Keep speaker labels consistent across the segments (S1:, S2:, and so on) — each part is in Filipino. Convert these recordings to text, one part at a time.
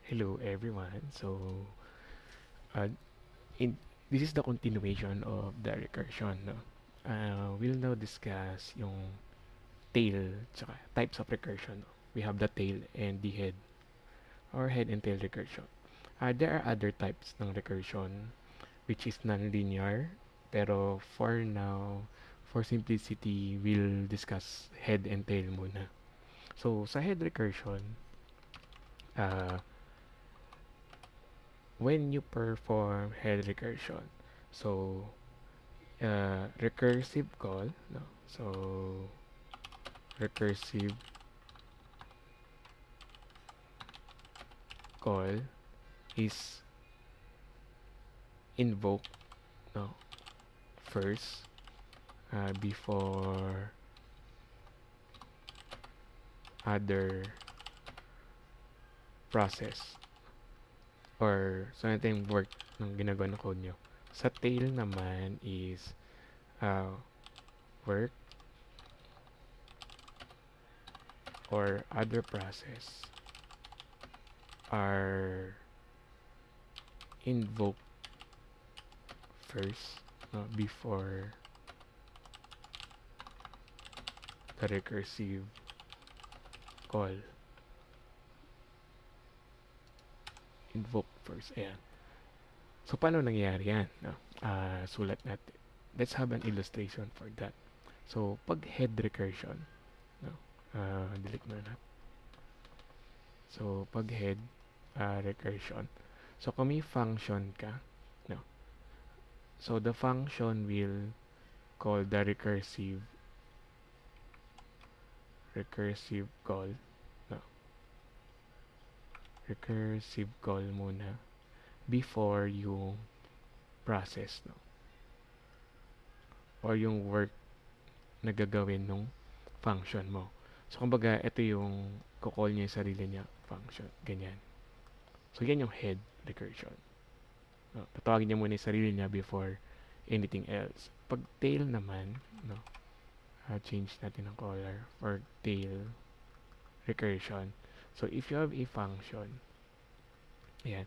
S1: Hello everyone. Uh, in this is the continuation of the recursion, no? We'll now discuss yung tail tsaka types of recursion. No? We have the tail and the head or head and tail recursion. There are other types ng recursion which is non-linear, pero for now, for simplicity, we'll discuss head and tail muna. So sa head recursion, uh, when you perform head recursion, so recursive call, no? So recursive call is invoked, no, first before other process or so ito yung work ng ginagawa ng code nyo. Sa tail naman is uh, work or other process are invoked first, no, before the recursive call. Invoke first. Ayan. So, paano nangyayari yan? No? Sulat natin. Let's have an illustration for that. So, pag head recursion, no? Delete mo na. So, pag head recursion, so kung may function ka, no? So, the function will call the recursive call, no? Recursive call muna before yung process, no? Or yung work na gagawin nung function mo. So, kumbaga, ito yung kukall niya yung sarili niya function. Ganyan. So, yan yung head recursion. No? Tatawagin niya muna yung sarili niya before anything else. Pag tail naman, no? Change natin ang color for tail recursion. So, if you have a function, ayan,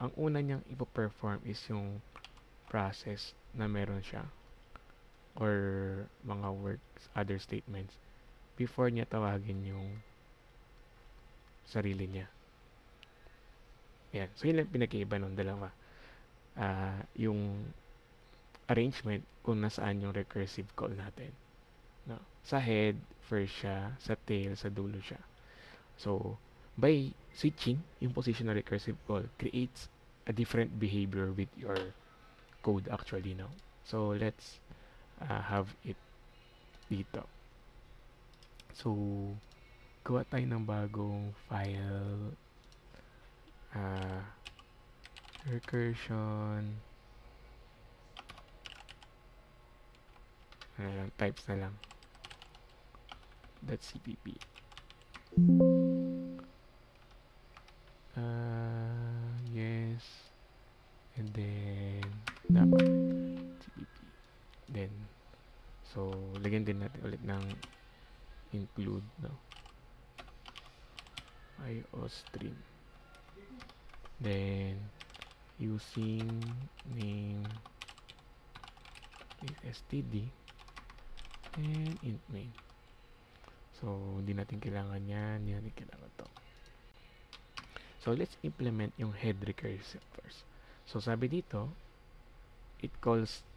S1: ang una niyang ipo-perform is yung process na meron siya or mga works, other statements before niya tawagin yung sarili niya. Yan. So, yun lang pinag-iiba ng dalawa. Yung arrangement kung nasaan yung recursive call natin. No? Sa head, first siya. Sa tail, sa dulo siya. So, by switching yung position ng recursive call creates a different behavior with your code actually now. So, let's have it dito. So, gawa tayo ng bagong file. Recursion. Types na lang. .cpp. Yes. And then, dapat cpp. Then, so, lagyan din natin ulit ng include, no? IOStream. Then, using name is std and int main. So, hindi natin kailangan yan, hindi natin kailangan to. So, let's implement yung head recursive first. So, sabi dito, it calls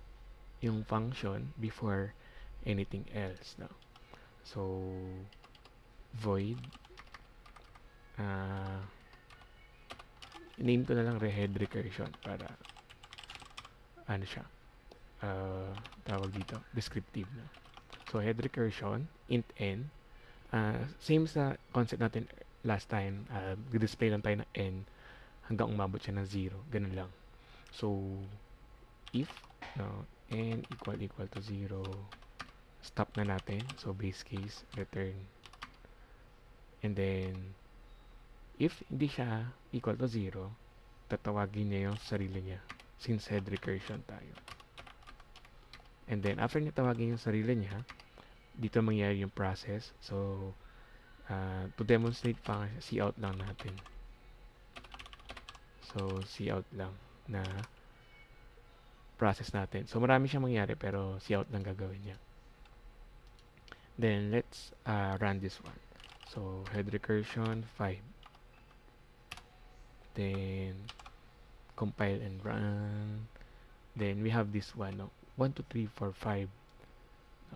S1: yung function before anything else. No? So, void name ko na lang head recursion para ano siya tawag dito, descriptive na. So, head recursion, int n. Same sa concept natin last time, display lang tayo na n hanggang umabot siya ng 0. Ganun lang. So, if no, n equal to 0, stop na natin. So, base case, return. And then, if hindi siya equal to 0, tatawagin niya yung sarili niya since head recursion tayo. And then, after niya tawagin yung sarili niya, dito mangyayari yung process. So, to demonstrate pa, see out lang natin. So, cout lang na process natin. So, marami siyang mangyari pero cout lang gagawin niya. Then, let's run this one. So, head recursion 5. Then, compile and run. Then, we have this one, no? 1, 2, 3, 4, 5.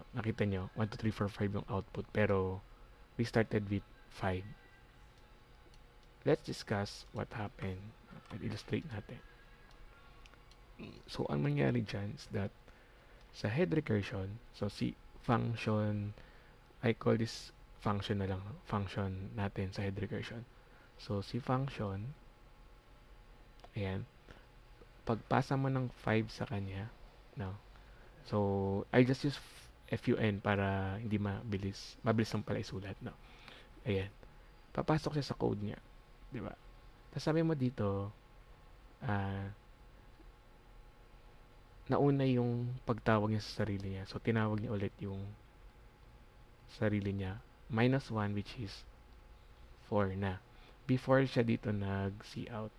S1: No, nakita nyo, 1, 2, 3, 4, 5 yung output. Pero, we started with 5. Let's discuss what happened. Illustrate natin. So, ang mangyari dyan is that sa head recursion, so si function, I call this function na lang, function natin sa head recursion. So, si function, ayan, pagpasa mo ng 5 sa kanya, no? So, I just use fun para hindi mabilis. Mabilis lang pala isulat, no? Ayan. Papasok siya sa code niya. Di ba? Tapos sabi mo dito, nauna yung pagtawag niya sa sarili niya. So, tinawag niya ulit yung sarili niya. -1, which is 4 na. Before siya dito nag-cout.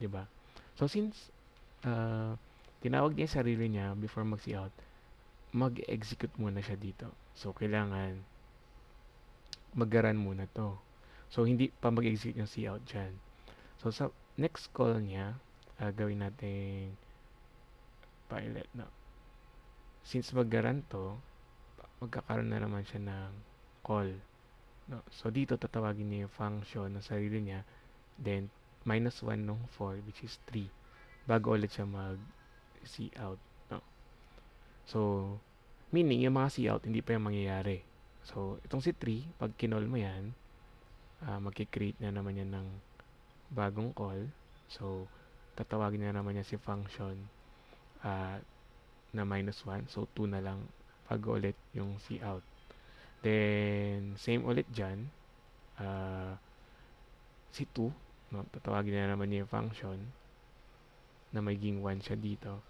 S1: Diba? So, since tinawag niya yung sarili niya before mag-cout, mag-execute muna siya dito. So, kailangan mag-run muna to. So, hindi pa mag-execute yung cout dyan. So, sa next call niya, gawin natin pilot na. Since mag-run to, magkakaroon na naman siya ng call. No? So, dito tatawagin niya yung function ng sarili niya. Then, -1 nung 4, which is 3. Bago ulit siya mag-cout. No? So, meaning, yung mga cout, hindi pa yung mangyayari. So, itong si 3, pag kinol mo yan, magkikreate na naman yan ng bagong call. So, tatawagin na naman niya si function na -1. So, 2 na lang bago ulit yung cout. Then, same ulit dyan. Si 2, no? Tatawagin na naman niya yung function na magiging 1 siya dito.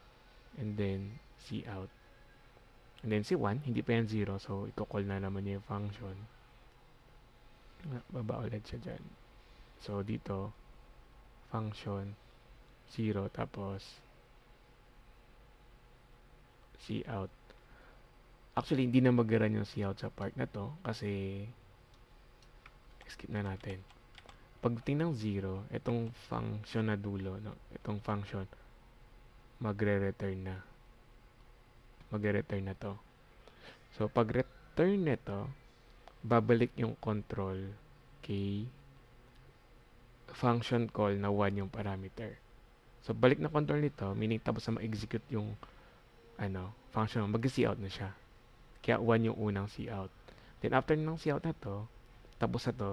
S1: And then, cout. And then, si 1, hindi pa yan 0. So, i-call na naman niya yung function. Baba ulit siya dyan. So, dito, function 0, tapos cout. Actually, hindi na mag-run yung cout sa part na to kasi skip na natin. Pagdating ng 0, itong function na dulo, no? Itong function, magre-return na. Magre-return na to. So, pag return nito, babalik yung control kay function call na 1 yung parameter. So, balik na control nito, meaning tapos na ma-execute yung function, mag-cout na siya. Kaya 1 yung unang cout. Then, after ng cout na to, tapos na to,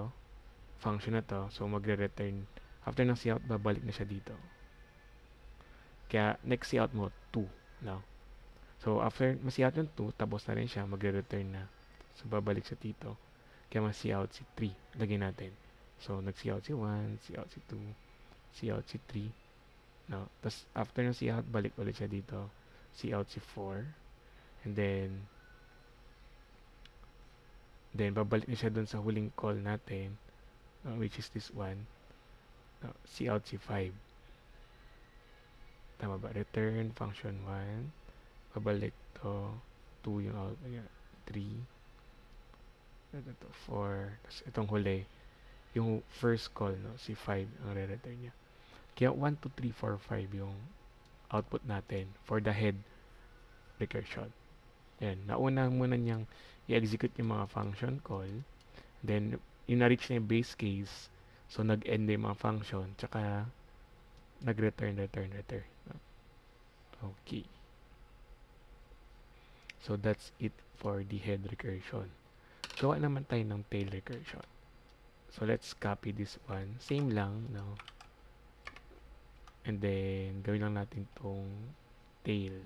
S1: function na to, so magre-return. After ng cout, babalik na siya dito. Kaya, next cout mo, 2. No? So, after ma-cout yung 2, tapos na rin siya, magre-return na. So, babalik siya dito. Kaya ma-cout si 3. Lagyan natin. So, nag-cout si 1, cout si 2, cout si 3. No? Tapos, after ng cout, balik ulit siya dito. Cout si 4. And then, babalik na siya dun sa huling call natin, which is this one. Cout si 5. Tama ba? Return function 1. Babalik to 2 yung out. 3. Ito 4. Tapos itong huli, yung first call, no? Si 5 ang re-return niya. Kaya 1, 2, 3, 4, 5 yung output natin for the head recursion. Yan. Nauna muna niyang i-execute yung mga function call. Then, yung na-reach na yung base case, so nag-end na yung mga function, tsaka nag-return. Okay. So, that's it for the head recursion. Gawa naman tayo ng tail recursion. So, let's copy this one. Same lang, no? And then, gawin lang natin tong tail.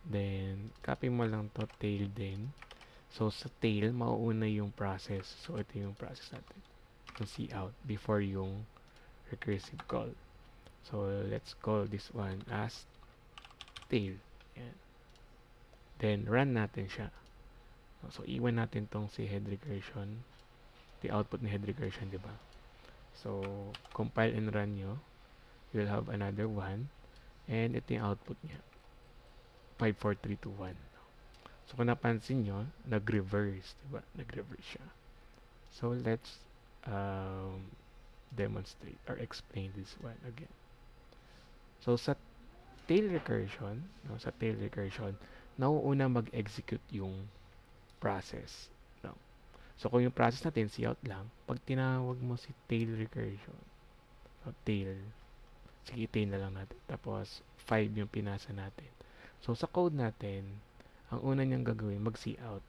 S1: Then, copy mo lang to tail din. So, sa tail, mauuna yung process. So, ito yung process natin. Yung cout before yung recursive call. So, let's call this one as tail. Yan. Then, run natin siya. So, iwan natin tong si head recursion. The output ni head recursion, di ba? So, compile and run nyo, you'll have another 1, and ito yung output niya, 5, 4, 3, 2, 1. So, kung napansin nyo, nag-reverse, diba? Nag-reverse siya. So, let's demonstrate or explain this one again. So, sa tail recursion, no, sa tail recursion, nauuna mag-execute yung process. No? So, kung yung process natin, cout lang, pag tinawag mo si tail recursion, so, tail, sige, tail na lang natin. Tapos, 5 yung pinasa natin. So, sa code natin, ang una niyang gagawin, mag-cout.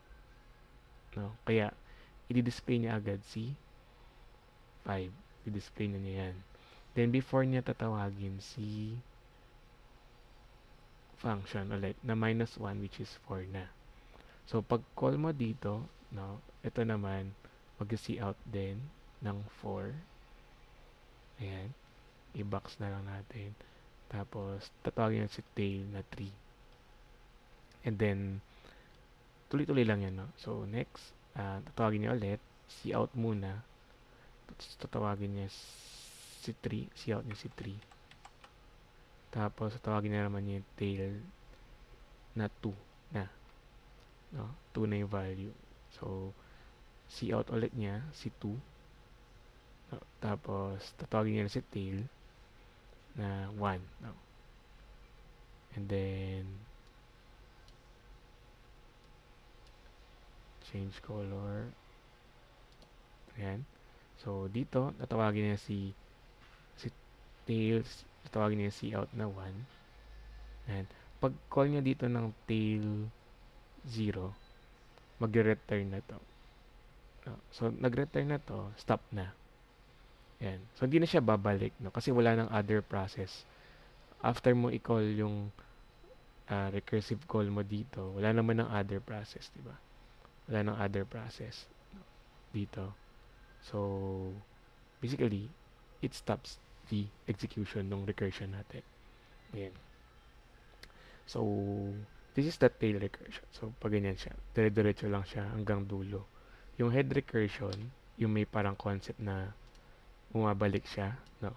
S1: No? Kaya, i-display niya agad si 5. I-display na niya yan. Then, before niya tatawagin si function ulit na -1, which is 4 na. So, pag call mo dito, no, ito naman, mag-cout din ng 4. Ayan. I-box na lang natin. Tapos, tatawagin na si tail na 3. And then, tuloy-tuloy lang yan, no? So, next, tatawagin niya ulit. Cout muna. Tapos, tatawagin niya si 3. Cout niya si 3. Tapos, tatawagin niya naman yung tail na 2 na. No? 2 na yung value. So, cout ulit niya si 2. No? Tapos, tatawagin niya si tail na 1. No? And then, change color. Ayan. So, dito, tatawagin niya si tails, tatawagin niya si cout na 1. And pag call niya dito ng tail 0, magre-return na to. No? So, nag-return na to, stop na. Ayan. So, hindi na siya babalik, no? Kasi wala nang other process. After mo i-call yung recursive call mo dito, wala naman ng other process, di ba? Wala nang other process, no? Dito. So, basically, it stops the execution ng recursion natin. Ayan. So, this is the tail recursion. So, pag ganyan siya, dire-diretso lang siya hanggang dulo. Yung head recursion, yung may parang concept na bumabalik siya, no?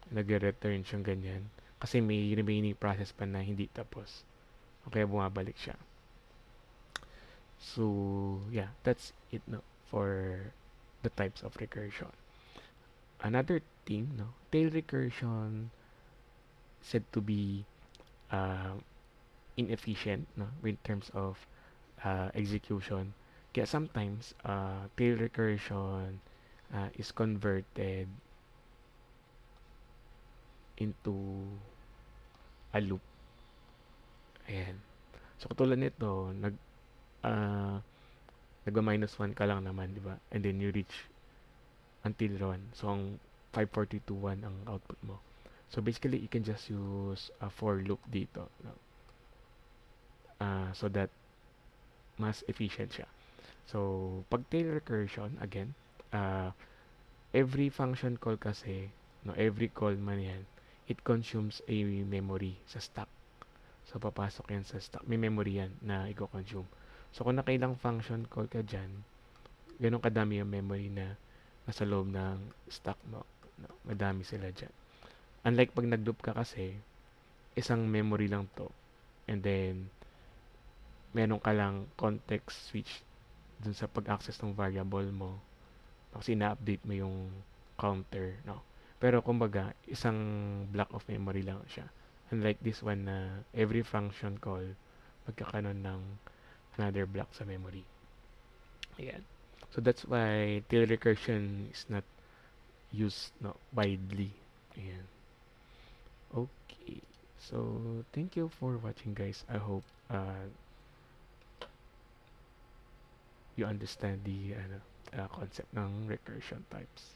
S1: Nagre-return siyang ganyan. Kasi may remaining process pa na hindi tapos. Okay, bumabalik siya. So, yeah, that's it, no? For the types of recursion. Another thing, no? Tail recursion said to be inefficient, no? In terms of execution. Kaya sometimes, tail recursion is converted into a loop. Ayan. So, katulad nito, nagwa-1 ka lang naman, di ba? And then you reach until 1. So, ang 542.1 ang output mo. So, basically, you can just use a for loop dito. No? So that mas efficient siya. So, pag tail recursion, again, every function call kasi, no, every call man yan, it consumes a memory sa stack. So, papasok yan sa stack. May memory yan na i-consume. So, kung nakailang function call ka dyan, ganun kadami yung memory na nasa loob ng stack mo. No, madami sila dyan. Unlike pag nag-loop ka kasi, isang memory lang to. And then, meron ka lang context switch dun sa pag-access ng variable mo. Kasi ina-update mo yung counter, no? Pero kumbaga, isang block of memory lang siya. Unlike this one na every function call, magkakaroon ng another block sa memory. Ayan. So that's why tail recursion is not used, no, widely. Ayan. Okay. So, thank you for watching, guys. I hope you understand the concept ng recursion types.